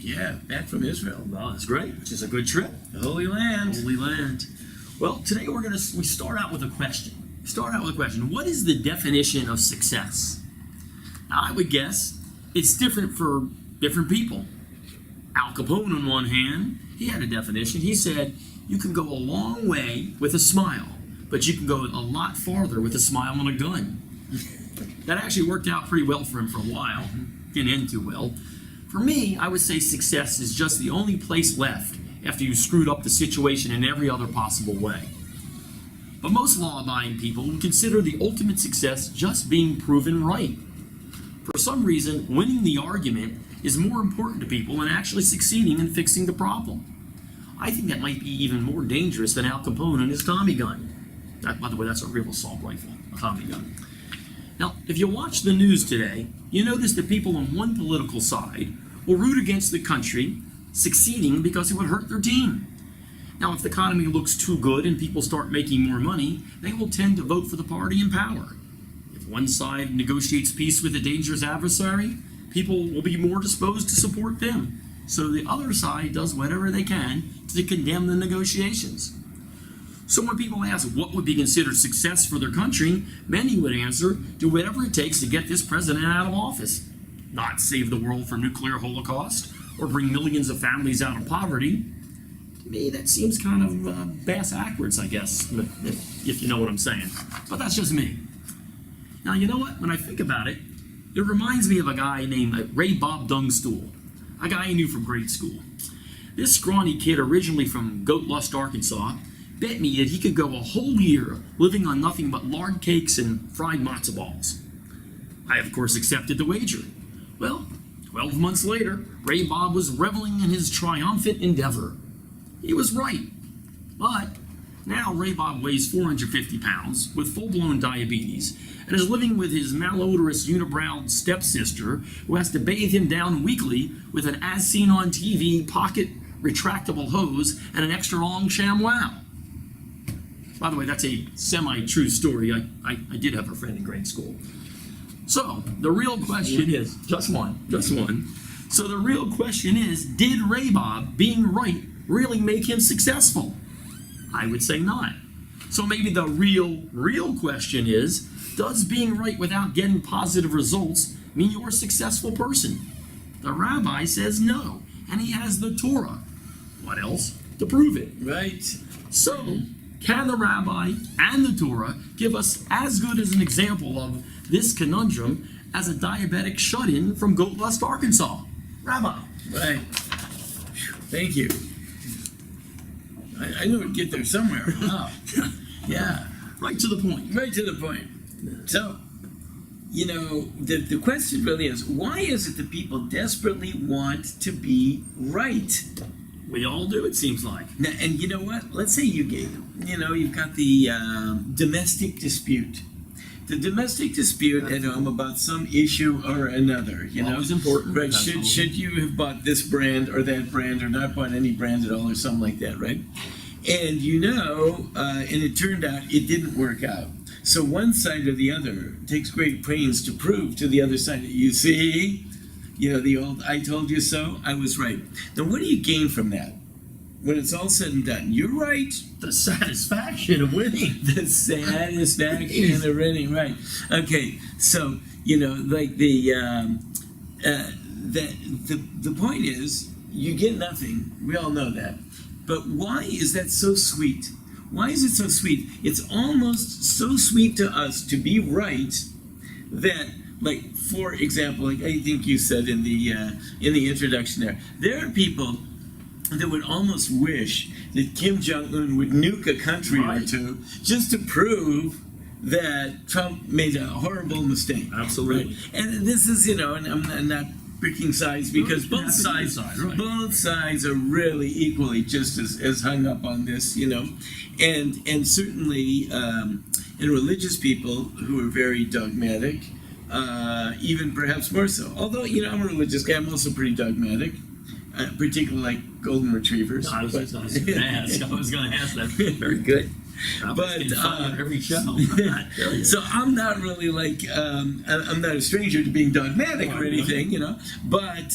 Yeah, back from Israel. Well, that's great, which is a good trip. The Holy Land. Holy Land. Well, today we start out with a question. What is the definition of success? Now, I would guess it's different for different people. Al Capone, on one hand, he had a definition. He said, you can go a long way with a smile, but you can go a lot farther with a smile and a gun. That actually worked out pretty well for him for a while. Didn't end too well. For me, I would say success is just the only place left after you screwed up the situation in every other possible way. But most law-abiding people would consider the ultimate success just being proven right. For some reason, winning the argument is more important to people than actually succeeding in fixing the problem. I think that might be even more dangerous than Al Capone and his Tommy gun. By the way, that's a real assault rifle, a Tommy gun. Now, if you watch the news today, you notice that people on one political side will root against the country succeeding because it would hurt their team. Now, if the economy looks too good and people start making more money, they will tend to vote for the party in power. If one side negotiates peace with a dangerous adversary, people will be more disposed to support them. So the other side does whatever they can to condemn the negotiations. So when people ask what would be considered success for their country, many would answer, do whatever it takes to get this president out of office. Not save the world from nuclear holocaust or bring millions of families out of poverty. To me, that seems kind of bass backwards, I guess, if you know what I'm saying. But that's just me. Now, you know what? When I think about it, it reminds me of a guy named Ray Bob Dungstool, a guy I knew from grade school. This scrawny kid, originally from Goat Lust, Arkansas, bet me that he could go a whole year living on nothing but lard cakes and fried matzo balls. I, of course, accepted the wager. Well, 12 months later, Ray Bob was reveling in his triumphant endeavor. He was right. But now Ray Bob weighs 450 pounds with full-blown diabetes and is living with his malodorous unibrowed stepsister who has to bathe him down weekly with an as-seen-on-TV pocket retractable hose and an extra-long ShamWow. By the way, that's a semi-true story. I did have a friend in grade school. So, the real question is, just one. So the real question is, did Ray Bob being right really make him successful? I would say not. So maybe the real question is, does being right without getting positive results mean you're a successful person? The rabbi says no, and he has the Torah. What else to prove it? Right. So, can the rabbi and the Torah give us as good as an example of this conundrum as a diabetic shut-in from Goat Lust, Arkansas? Rabbi. Right. Thank you. I knew it'd get there somewhere. Wow. Yeah. Right to the point. Right to the point. So, the question really is, why is it that people desperately want to be right? We all do, it seems like. Now, and you know what? Let's say you've got the domestic dispute. The domestic dispute at home about some issue or another. Always important. Right? Should you have bought this brand or that brand or not bought any brand at all or something like that, right? And and it turned out it didn't work out. So one side or the other takes great pains to prove to the other side that you see, the old "I told you so," I was right. Now, what do you gain from that? When it's all said and done, you're right. The satisfaction of winning. The satisfaction of winning, right? Okay, so the point is, you get nothing. We all know that. But why is that so sweet? Why is it so sweet? It's almost so sweet to us to be right that, like, for example, like I think you said in the introduction there are people that would almost wish that Kim Jong-un would nuke a country or two just to prove that Trump made a horrible mistake. Absolutely. Right? And this is, and I'm not picking sides because both sides are really equally just as hung up on this, and certainly in religious people who are very dogmatic, even perhaps more so. Although, I'm a religious guy, I'm also pretty dogmatic. Particularly like golden retrievers. I was going to ask that. Very good. But every show. so I'm not really like I'm not a stranger to being dogmatic or anything, you know. But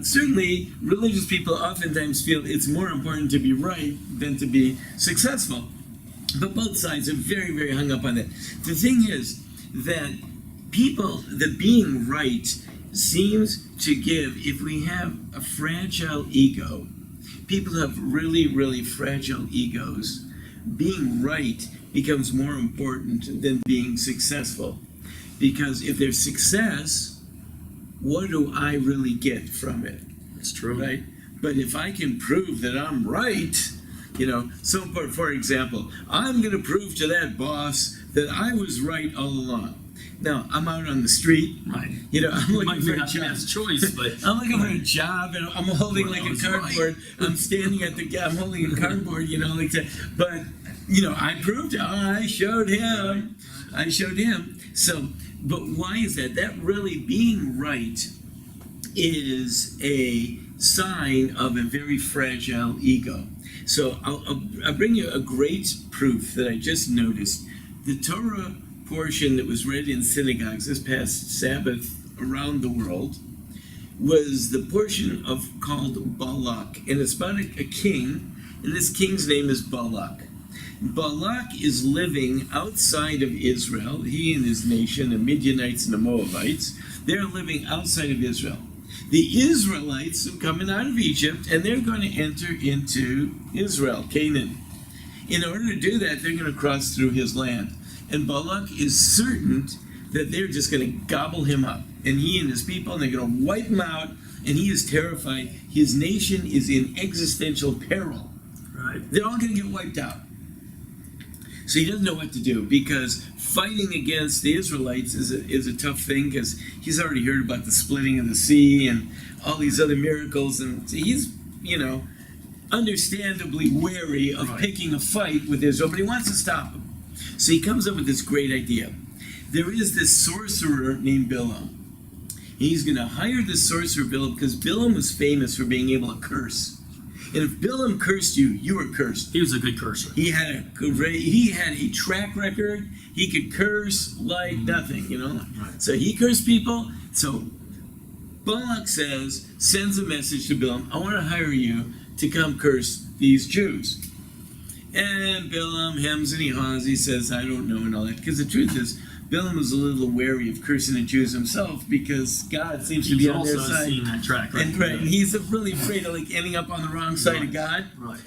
certainly, religious people oftentimes feel it's more important to be right than to be successful. But both sides are very, very hung up on that. The thing is that that being right seems to give, if we have a fragile ego, people have really, really fragile egos, being right becomes more important than being successful. Because if there's success, what do I really get from it? It's true. Right? But if I can prove that I'm right, you know, so for example, I'm going to prove to that boss that I was right all along. Now, I'm out on the street. Right. You know, I'm looking for a not the job. best choice, but I'm looking for a job, and I'm holding like a cardboard. Right. I'm standing I'm holding a cardboard, you know, like that. But, you know, I proved it. I showed him. I showed him. So, but why is that? That really being right is a sign of a very fragile ego. So I'll bring you a great proof that I just noticed. The Torah portion that was read in synagogues this past Sabbath around the world was the portion called Balak, and it's about a king, and this king's name is Balak. Balak is living outside of Israel. He and his nation, the Midianites and the Moabites, they're living outside of Israel. The Israelites are coming out of Egypt, and they're going to enter into Israel, Canaan. In order to do that, they're going to cross through his land. And Balak is certain that they're just going to gobble him up. And he and his people, and they're going to wipe him out. And he is terrified. His nation is in existential peril. Right. They're all going to get wiped out. So he doesn't know what to do, because fighting against the Israelites is a tough thing, because he's already heard about the splitting of the sea and all these other miracles. And so he's, you know, understandably wary of picking a fight with Israel, but he wants to stop them. So he comes up with this great idea. There is this sorcerer named Bilam. He's going to hire this sorcerer Bilam, because Bilam was famous for being able to curse. And if Bilam cursed you, you were cursed. He was a good cursor. He had a track record. He could curse like nothing, you know. Right. So he cursed people. So Balak sends a message to Bilam, I want to hire you to come curse these Jews. And Bilam hems and he haws. He says, I don't know, and all that. Because the truth is, Bilam was a little wary of cursing the Jews himself, because God seems to be on their side. He's also seen that track record. And he's really afraid of like ending up on the wrong side of God. Right.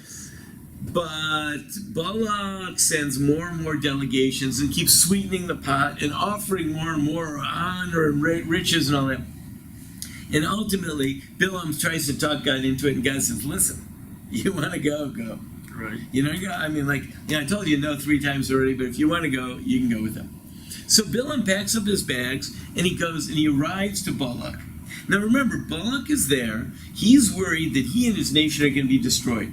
But Balak sends more and more delegations and keeps sweetening the pot and offering more and more honor and riches and all that. And ultimately, Bilam tries to talk God into it, and God says, listen, you want to go, go. Right. You know, I mean, like, I told you no 3 times already, but if you want to go, you can go with him. So Bilam packs up his bags, and he goes, and he arrives to Balak. Now remember, Balak is there. He's worried that he and his nation are going to be destroyed.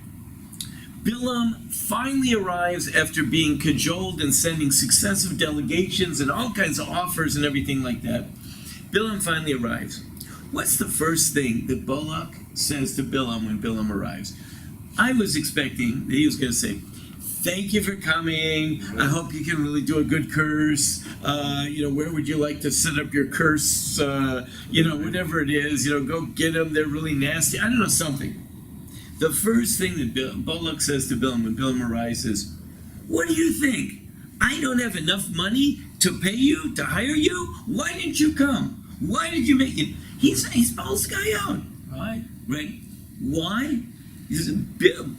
Bilam finally arrives after being cajoled and sending successive delegations and all kinds of offers and everything like that. Bilam finally arrives. What's the first thing that Balak says to Bilam when Bilam arrives? I was expecting that he was going to say, thank you for coming. I hope you can really do a good curse. Where would you like to set up your curse? Whatever it is, go get them. They're really nasty. I don't know, something. The first thing that Balak says to Bilam when Bilam arrives is, what do you think? I don't have enough money to pay you, to hire you? Why didn't you come? Why did you make it? He's balls the guy out. Right? Why?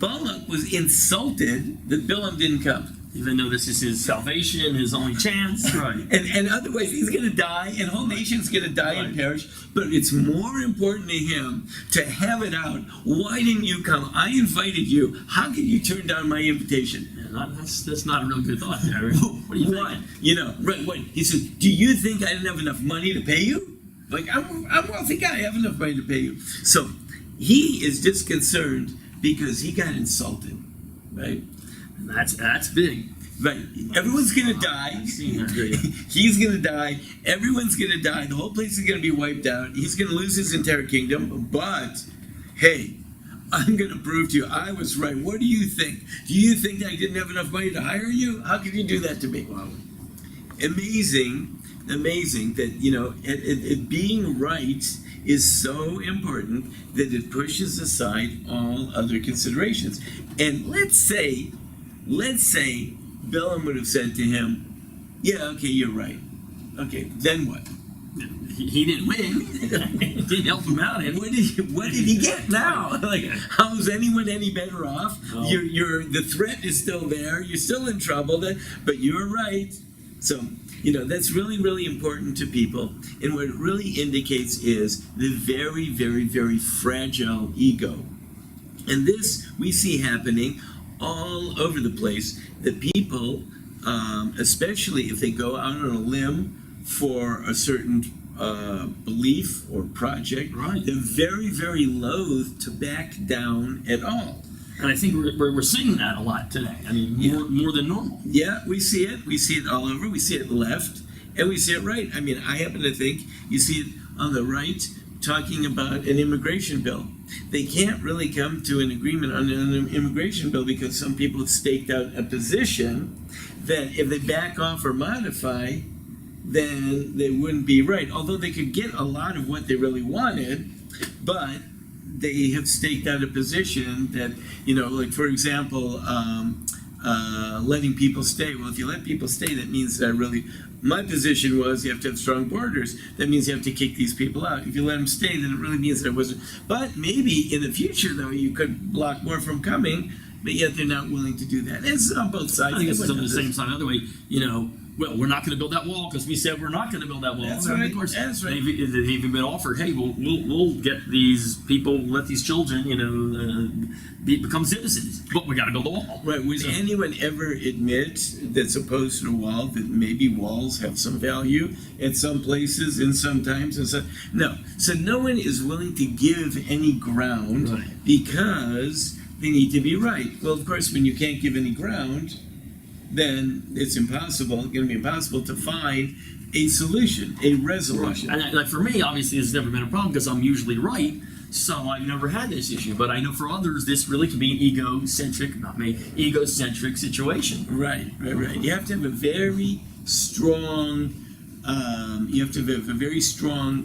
Balak was insulted that Bilam didn't come. Even though this is his salvation, his only chance. Right. And otherwise he's going to die, and the whole nation's going to die and perish. But it's more important to him to have it out. Why didn't you come? I invited you. How could you turn down my invitation? Yeah, that's not a real good thought, Harry. What do you think? What? He says, do you think I didn't have enough money to pay you? Like, I'm a wealthy guy. I have enough money to pay you. So he is disconcerted because he got insulted, right? And that's big. Right. Everyone's going to die. He's going to die. Everyone's going to die. The whole place is going to be wiped out. He's going to lose his entire kingdom. But, hey, I'm going to prove to you I was right. What do you think? Do you think I didn't have enough money to hire you? How could you do that to me? Wow. Amazing that, it being right is so important that it pushes aside all other considerations. And let's say Balaam would have said to him, yeah, okay, you're right. Okay, then what? He didn't win. It didn't help him out. What did he get now? Like, how's anyone any better off? No. The threat is still there. You're still in trouble, but you're right. So, that's really, really important to people. And what it really indicates is the very, very, very fragile ego. And this we see happening all over the place, that people, especially if they go out on a limb for a certain belief or project, right, they're very, very loath to back down at all. And I think we're seeing that a lot today. I mean, more than normal. Yeah, we see it. We see it all over. We see it left, and we see it right. I mean, I happen to think you see it on the right talking about an immigration bill. They can't really come to an agreement on an immigration bill because some people have staked out a position that if they back off or modify, then they wouldn't be right. Although they could get a lot of what they really wanted, but they have staked out a position that, like, for example, letting people stay. Well, if you let people stay, that means that my position was you have to have strong borders. That means you have to kick these people out. If you let them stay, then it really means that it wasn't. But maybe in the future, though, you could block more from coming, but yet they're not willing to do that. It's on both sides. I think it's on the same side. Another way, well, we're not going to build that wall because we said we're not going to build that wall. That's right. Of course, That's right. They've even been offered, hey, we'll get these people, let these children, become citizens, but we got to build a wall. Right. Would anyone ever admit that's opposed to a wall that maybe walls have some value at some places and sometimes and so? No. So no one is willing to give any ground, right, because they need to be right. Well, of course, when you can't give any ground, then it's going to be impossible to find a solution, a resolution. Right. And for me, obviously, this has never been a problem because I'm usually right, so I've never had this issue. But I know for others, this really can be an egocentric situation. Right. You have to have a very strong,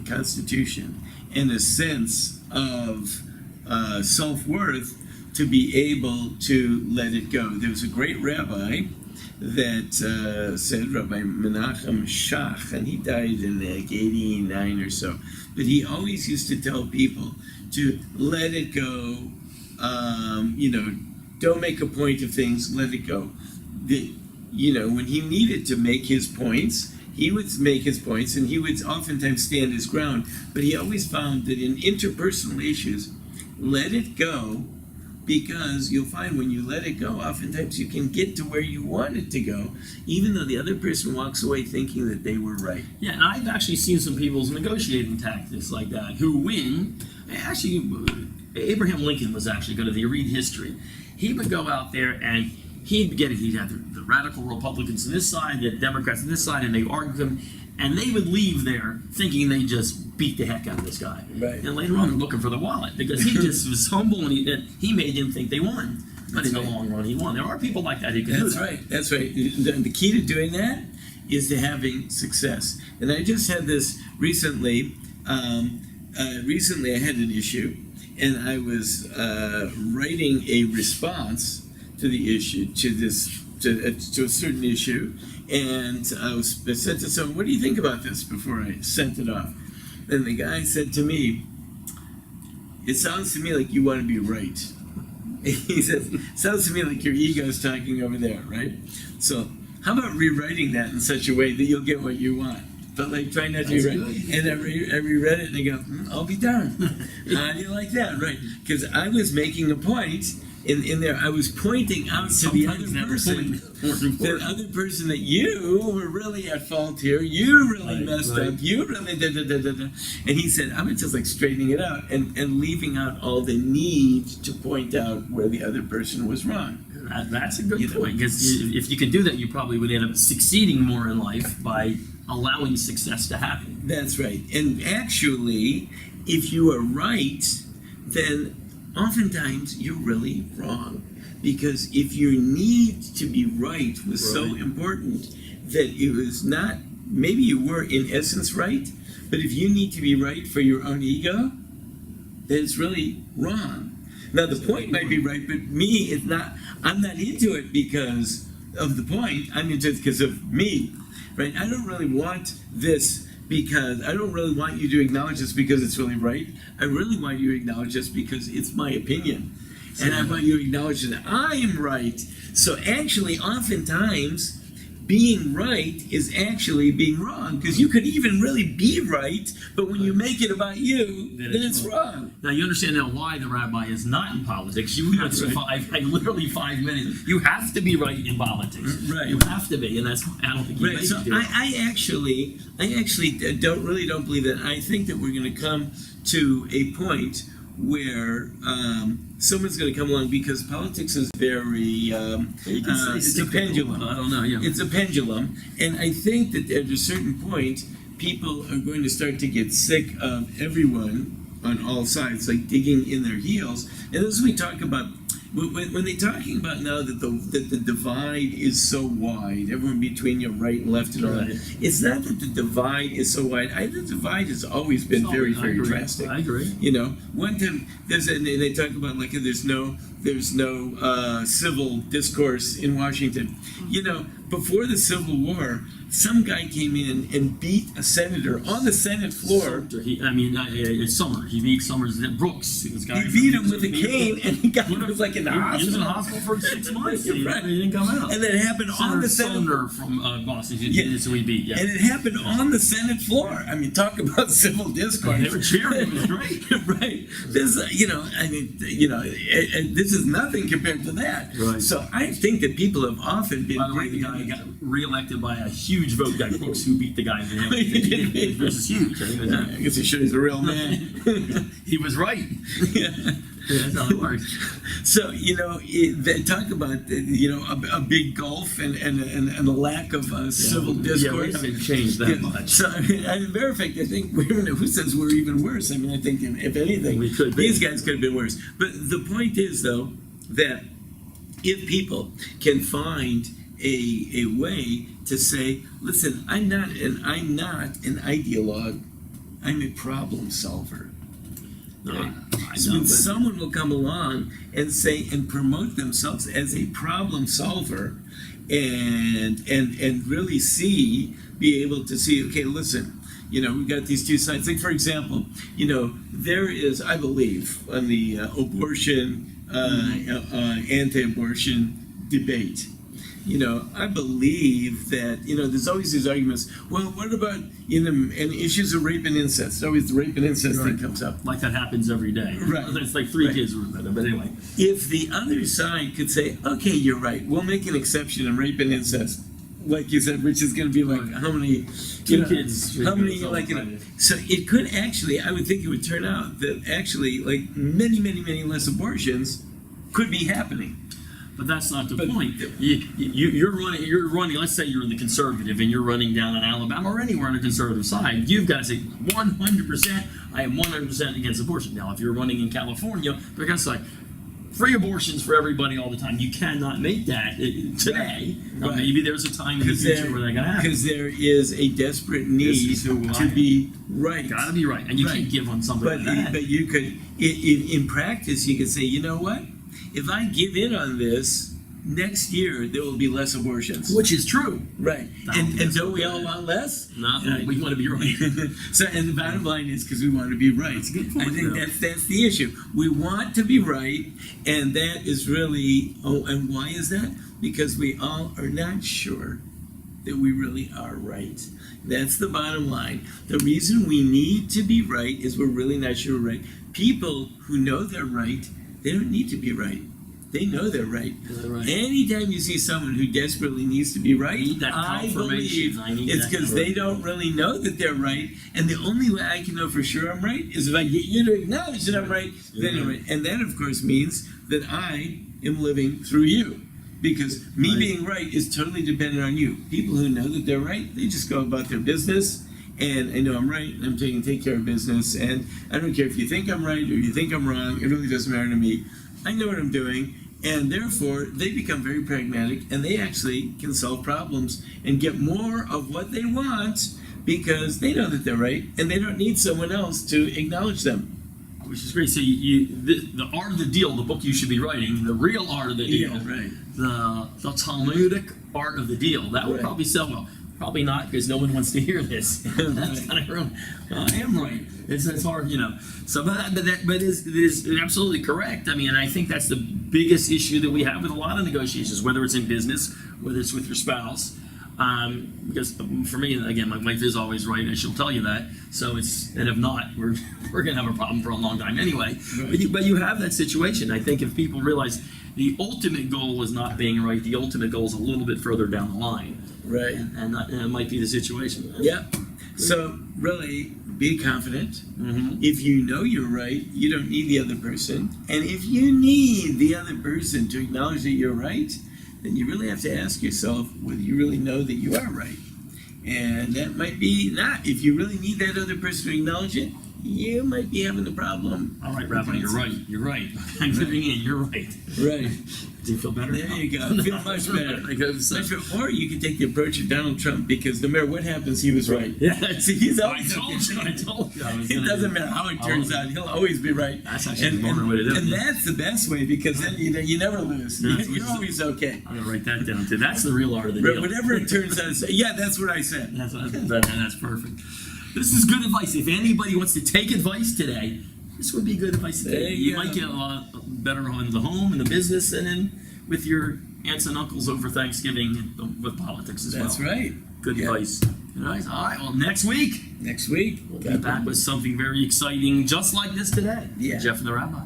constitution and a sense of self-worth to be able to let it go. There was a great rabbi that said, Rabbi Menachem Shach, and he died in like 89 or so, but he always used to tell people to let it go, don't make a point of things, let it go. When he needed to make his points, he would make his points, and he would oftentimes stand his ground, but he always found that in interpersonal issues, let it go, because you'll find when you let it go, oftentimes you can get to where you want it to go, even though the other person walks away thinking that they were right. Yeah, and I've actually seen some people's negotiating tactics like that who win. Actually, Abraham Lincoln was actually good. If you read history, he would go out there and he'd have the radical Republicans on this side, the Democrats on this side, and they argue them, and they would leave there thinking they just beat the heck out of this guy. Right. And later on, they're looking for the wallet because he just was humble and he made them think they won. But in the long run, he won. There are people like that who can do that. That's right. The key to doing that is to having success. And I just had this recently. Recently, I had an issue, and I was writing a response to the issue, to a certain issue, and I said to someone, "What do you think about this?" Before I sent it off, and the guy said to me, "It sounds to me like you want to be right." He says, "Sounds to me like your ego is talking over there, right? So how about rewriting that in such a way that you'll get what you want? But like try not to be right." And I reread it and I go, "I'll be darned." How do you like that, right? Because I was making a point in there. I was pointing out to the other person, that you were really at fault here. You really messed up. You really da. And he said, "I'm just like straightening it out and leaving out all the need to point out where the other person was wrong." That's a good point, because if you could do that, you probably would end up succeeding more in life by allowing success to happen. That's right. And actually, if you are right, then oftentimes you're really wrong. Because if your need to be right was so Right. important that it was not, maybe you were in essence right, but if you need to be right for your own ego, then it's really wrong. Now the point might be right, but me, it's not. I'm not into it because of the point. I'm into it because of me, right? I don't really want this because I don't really want you to acknowledge this because it's really right. I really want you to acknowledge this because it's my opinion, and I want you to acknowledge that I am right. So actually, oftentimes, being right is actually being wrong, because you could even really be right, but when you make it about you, then it's wrong. Now you understand now why the rabbi is not in politics. You got That's right. literally 5 minutes. You have to be right in politics. Right. You have to be, and that's I don't think you Right. make So it do it. I actually don't believe that. I think that we're going to come to a point where someone's going to come along, because politics is very You can say it's a cyclical, pendulum. but I don't know. Yeah. It's a pendulum, and I think that at a certain point, people are going to start to get sick of everyone on all sides, like digging in their heels. And as we talk about, when they're talking about now that the divide is so wide, everyone between your right and left and all that, Right. it's not that the divide is so wide. The divide has always been very, I very agree. drastic. I agree. You know, one time and they talk about like there's no civil discourse in Washington. You know, before the Civil War, some guy came in and beat a senator on the Senate floor. Summer. He beat Summers. Brooks. This guy He beat him with a cane, and he was like in the He was in the hospital. hospital for 6 months. Right. He didn't come out. And then it happened on Senator the Senate. Sumner from Boston. Yeah. So he beat. Yeah. And it happened on the Senate floor. I mean, talk about civil discourse. They were cheering. It was great. Right. This, this is nothing compared to that. Right. So I think that people have often been. By the way, the guy got reelected by a huge vote. Guy Brooks, who beat the guy. This is huge. I guess he shows he's a real man. He was right. Yeah. That's how it works. So they talk about a big gulf and a lack of civil discourse. Yeah, we haven't changed that much. So, as a matter of fact, I think who says we're even worse? I mean, I think if anything, We could be. these guys could have been worse. But the point is, though, that if people can find a way to say, listen, I'm not an ideologue, I'm a problem solver. Okay? So when someone will come along and say and promote themselves as a problem solver, and really be able to see, okay, listen, we've got these two sides. Like, for example, there is, I believe, on the abortion, anti-abortion debate, I believe that, there's always these arguments, well, what about, and issues of rape and incest? Always the rape and incest thing comes up. Like that happens every day. Right. It's like three Right. kids were better, but anyway. If the other side could say, okay, you're right, we'll make an exception in rape and incest, like you said, which is going to be like how many Two kids. How many so it could actually, I would think it would turn out that actually like many less abortions could be happening. But that's not the point. You're running. Let's say you're the conservative and you're running down in Alabama or anywhere on the conservative side. You've got to say 100%. I am 100% against abortion. Now, if you're running in California, they're going to say free abortions for everybody all the time. You cannot make that today. Now, Right. maybe there's a time in the future where they're going to happen. Because there is a desperate need This is who to I be right. Got to be right, and you Right. can't give on somebody like that. But you could, in practice, you could say, you know what? If I give in on this, next year there will be less abortions. Which is true. Right. No, And that's don't we okay. all want less? No, Right. we want to be right. So, and the bottom line is because we want to be right. That's a good point, I think though. that's the issue. We want to be right, and that is really. Oh, and why is that? Because we all are not sure that we really are right. That's the bottom line. The reason we need to be right is we're really not sure we're right. People who know they're right, they don't need to be right. They know they're right. They're right. Anytime you see someone who desperately needs to be right, Need that I confirmation. believe I need it's that because they don't really know that they're right. And the only way I can know for sure I'm right is if I get you to acknowledge that I'm right, then I'm right. And that, of course, means that I am living through you. Because me Right. being right is totally dependent on you. People who know that they're right, they just go about their business and I know I'm right, and I'm taking take care of business, and I don't care if you think I'm right or you think I'm wrong. It really doesn't matter to me. I know what I'm doing, and therefore they become very pragmatic, and they actually can solve problems and get more of what they want because they know that they're right, and they don't need someone else to acknowledge them. Which is great. So the art of the deal, the book you should be writing, the real art of the deal, right. the Talmudic art of the deal, that would Right. probably sell well. Probably not, because no one wants to hear this. That's kind of wrong. I am right. It's hard, you know. So, but it is absolutely correct. I mean, and I think that's the biggest issue that we have with a lot of negotiations, whether it's in business, whether it's with your spouse. Because for me, again, my wife is always right, and she'll tell you that. So and if not, we're gonna have a problem for a long time anyway. Right. But you have that situation. I think if people realize the ultimate goal is not being right, the ultimate goal is a little bit further down the line. Right. And it might be the situation. Yeah. So really, be confident. Mm-hmm. If you know you're right, you don't need the other person. And if you need the other person to acknowledge that you're right, then you really have to ask yourself whether you really know that you are right. And that might be not. If you really need that other person to acknowledge it, you might be having a problem. All right, Rabbi, you're right. You're right. I'm giving in. You're right. Right. Do you feel better? There now? you go. Feel much better. I go, so- Much better. Or you can take the approach of Donald Trump, because no matter what happens, he was right. Yeah. See, he's I always told you. I told you. I was It gonna doesn't do- matter how it I turns was- out; he'll always be right. That's actually the moment way to do it. And that's the best way, because then you never lose. Yeah, You're always okay. I'm gonna write that down too. That's the real art of the But deal. whatever it turns out, yeah, that's what I said. That's perfect. This is good advice. If anybody wants to take advice today, this would be good advice to There take. you You might go. get a lot better on the home and the business, and then with your aunts and uncles over Thanksgiving with politics as That's well. right. Good Yeah. advice. Nice. All right. Well, next week Next week, we'll be back with something very exciting, just like this today. Yeah. Jeff and the Rabbi.